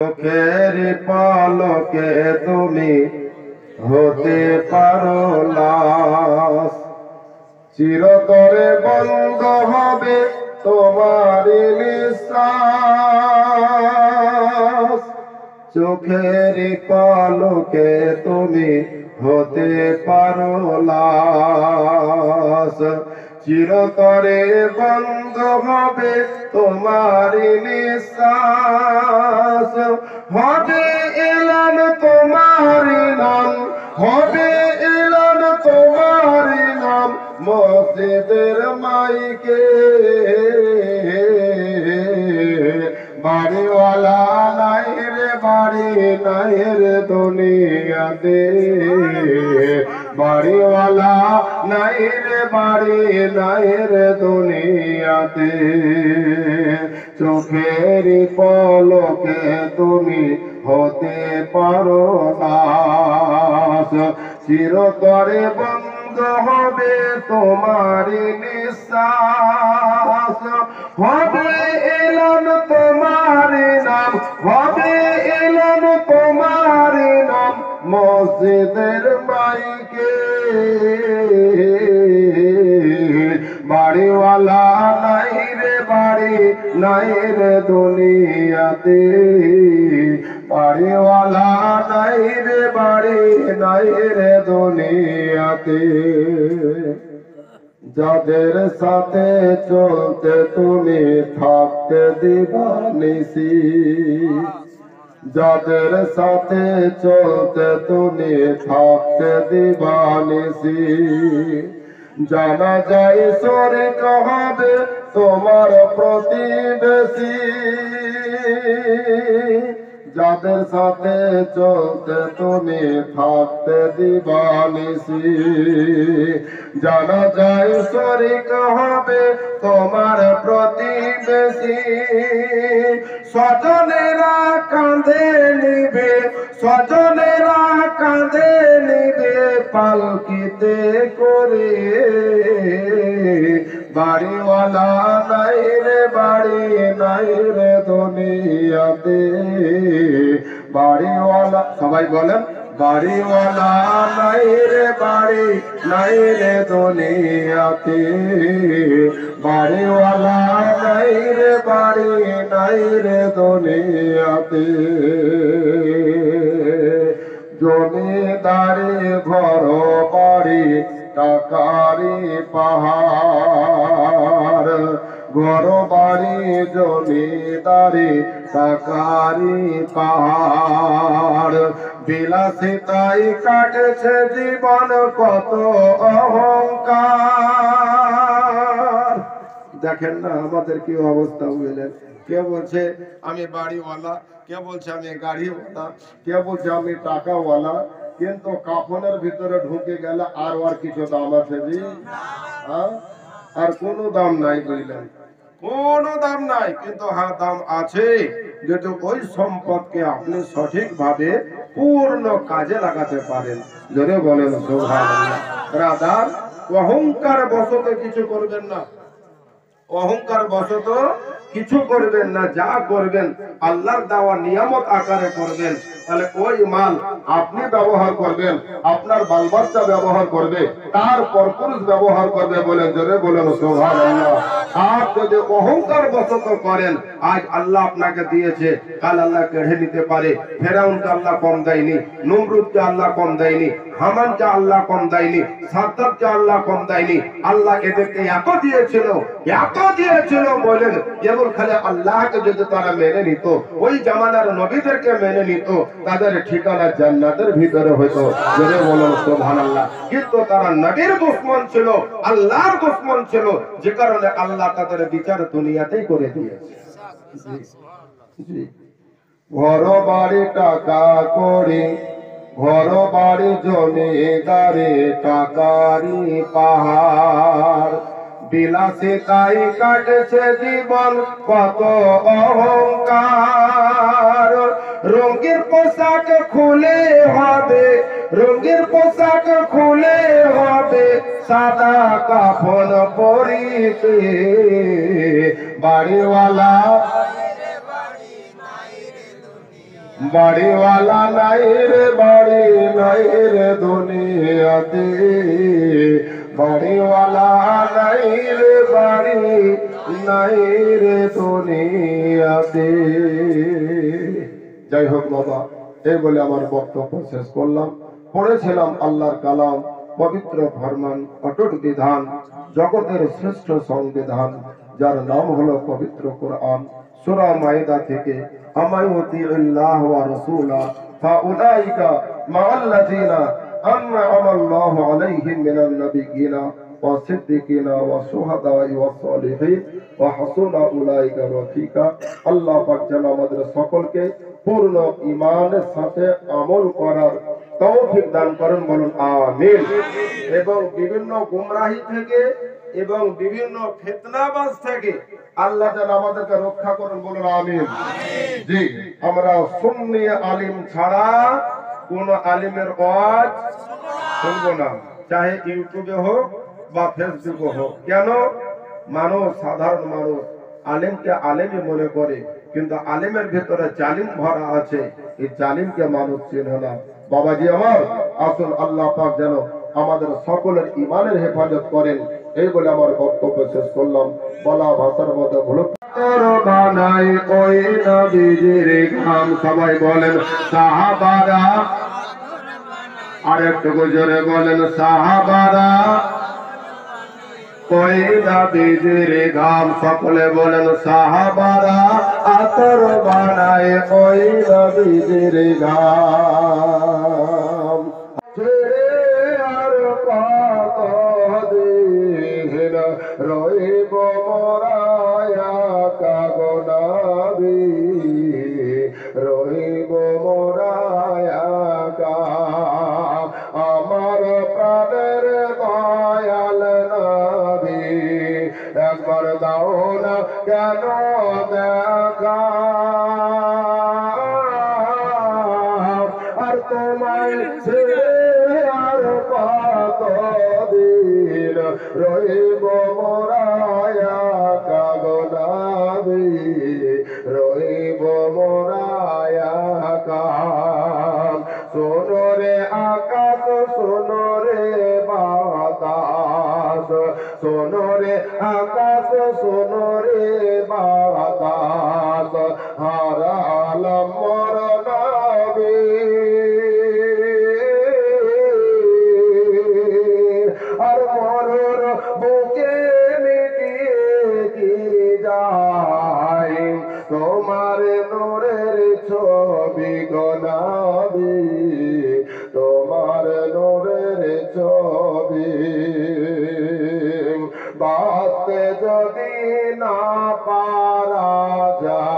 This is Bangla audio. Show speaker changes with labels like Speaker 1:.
Speaker 1: চোখের পলকে তুমি হতে পারো লাশ, চিরতরে বন্ধ হবে তোমার নিঃশ্বাস। চোখের পলকে তুমি হতে পারো লাশ, চিরতরে বন্ধ হবে তোমার নিঃশ্বাস। হবে এলান তোমার নাম, হবে এলান তোমার নাম মসজিদের মাইকে। বাড়িওয়ালা নাই রে বাড়ি নাই রে দুনিয়াতে, বাড়িওয়ালা নাই রে বাড়ি নাই রে দুনিয়াতে। চোখের পলকে তুমি হতে পারো লাশ, চিরতরে বন্ধ হবে তোমার নিঃশ্বাস। হবে এলান তোমার নাম, হবে এলান তোমার নাম মসজিদের মাইকে। বাড়িওয়ালা নাই রে বাড়ি নাই রে দুনিয়াতে, বাড়িওয়ালা নাই রে বাড়ি নাই রে দুনিয়াতে। যাদের সাথে চলতে তুমি থাকতে দিবানিসি, যাদের সাথে চলতে তুমি থাকতে দিবানিসি। জানা যায় স্বর্গ হবে তোমার প্রতিবেশী, যাদের সাথে চলতে তুমি থাকতে দিবানিসি। জানা যায় স্বর্গ হবে তোমার প্রতিবেশী। স্বজনেরা কাঁধে নিবে, স্বজনেরা কাঁধে নিবে পালকিতে করে। বাড়িওয়ালা নাই রে বাড়ি নাই রে দুনিয়াতে, বাড়িওয়ালা সবাই বলেন বাড়িওয়ালা নাই রে বাড়ি নাই রে দুনিয়াতে, বাড়িওয়ালা নাই রে বাড়ি নাই রে দুনিয়াতে। জমিদারি ঘর বাড়ি টাকারি পাহাড়, ঘর বাড়ি জমিদারি টাকারি পাহাড়। বিলাসিতাই কাটছে জীবন কত অহংকার। দেখেন না আমাদের কি অবস্থা হইলেন। কে বলছে আমি বাড়িওয়ালা, কে বলছে আমি গাড়িওয়ালা, কে বলছে আমি টাকাওয়ালা, কিন্তু কাফনের ভিতরে ঢুকে গেলে আর কিছু দাম আছে জি? আর কোনো দাম নাই, বুঝলেন? কোনো দাম নাই, কিন্তু হ্যাঁ দাম আছে যেহেতু ওই সম্পদকে আপনি সঠিক ভাবে পূর্ণ কাজে লাগাতে পারেন। জোরে বলেন সুবহানাল্লাহ। ব্রাদার, অহংকার বশত কিছু করবেন না, অহংকার বশত কিছু করবেন না। যা করবেন আল্লাহর দেওয়া নিয়ামত আকারে করবেন, তাহলে ওই মাল আপনি ব্যবহার করবেন, আপনার বাল বাচ্চা ব্যবহার করবে, তারপর পুরুষ ব্যবহার করবে। বলেন জোরে বলেন সুবহানাল্লাহ। আর যদি অহংকার বশত করেন, আজ আল্লাহ আপনাকে দিয়েছে, কাল আল্লাহ কেড়ে নিতে পারে। ফেরাউনকে আল্লাহ কম দেয়নি, নমরুদকে আল্লাহ কম দেয়নি, হামানকে আল্লাহ কম দেয়নি, সাদ্দাতকে আল্লাহ কম দেয়নি। আল্লাহ এদেরকে এত দিয়েছিল, এত দিয়েছিল বলেন কেবল খালি আল্লাহকে যদি তারা মেনে নিত, ওই জামানার নবীদেরকে মেনে নিত, তাদের ঠিকানা জান্নাতের ভিতরে হইতো। জোরে বলেন সুবহানাল্লাহ। কিন্তু তারা নবীর দুশমন ছিল, আল্লাহর দুশমন ছিল, যে কারণে আল্লাহ তাদের বিচার দুনিয়াতেই করে দিয়েছে। ঘর বাড়ি টাকা করি, ঘর বাড়ি জমিদারি টাকারি পাহাড়। বিলাসিতাই কাটছে জীবন কত অহংকার। রঙের পোশাক খুলে হবে, রঙের পোশাক খুলে হবে সাদা কাফন পরিতে। বাড়িওয়ালা বাড়িওয়ালা নাই রে বাড়ি নাই রে দুনিয়াতে, বাড়িওয়ালা নাই রে বাড়ি নাই রে দুনিয়াতে। যাই হোক বাবা, এই বলে আমার বক্তব্য শেষ করলাম। পড়েছিলাম আল্লাহর কালাম, পবিত্র ফরমান, অটুট বিধান, জগতের শ্রেষ্ঠ সংবিধান, যার নাম হলো পবিত্র কোরআন। সূরা মাইদা থেকে, আমায়ুতিউল্লাহ ওয়া রাসূলা ফাউলাইকা মাআল্লাযিনা আন'আমা আল্লাহু আলাইহিম মিনান নাবিয়্যিনা ওয়া সিদ্দিকিনা ওয়া শুহাদাই ওয়া সালিহিন ওয়া হাসুনা উলাইকা রাফিকা। আল্লাহ পাক যেন আমাদের সকলকে পূর্ণ ঈমানের সাথে আমল করার তৌফিক দান করেন, বলুন আমিন। এবং বিভিন্ন গুমরাহি থেকে এবং বিভিন্ন ফিতনাবাজ থেকে আল্লাহ যেন আমাদেরকে রক্ষা করেন, বলুন আমিন। জি, আমরা সুন্নি আলিম ছাড়া কোন আলিমের ওয়াজ শুনবো না, চাহে ইউটিউবে হোক বা ফেসবুকে হোক। কেন? মানুষ, সাধারণ মানুষ আলিমকে আলিমই মনে করে, কিন্তু আলিমের ভিতরে জালিম ভরা আছে, এই জালিমকে মানুষ চেনে না। বাবাজি আমার, আসল আল্লাহ পাক যেন আমাদের সকলের ঈমানের হেফাজত করেন, এই বলে আমার বক্তব্য শেষ করলাম। বলা ভাষার মধ্যে ভুল বানাই ওই নবীজির গান, সবাই বলেন সাহাবারা, আর একটু জোরে বলেন সাহাবারা ওই নবীজির গান, সকলে বলেন সাহাবারা আতর বানায় ওই নবীজির গান। আর কতদিন রইব মোরায়া কাগনাবি, রইব মোরায়া কা, আমার প্রাণের দয়াল নবী, একবার দাও না কেন দেখা, আর তোমায় ছেড়ে আর কতদিন রইব মোরায়া কাগনাবি, রইব মোরায়া কা। শোনো রে আকাশ, শোনো রে বাতাস, শোনো রে আকাশ, শোনো রে বাতাস, হারালাম মোর নবী, আর মরুর বুকে মিটিয়ে কি যায় তোমার নূরের ছবি গো নবী, তোমার নূরের ছবি। বাঁচতে যদি না পারা যায়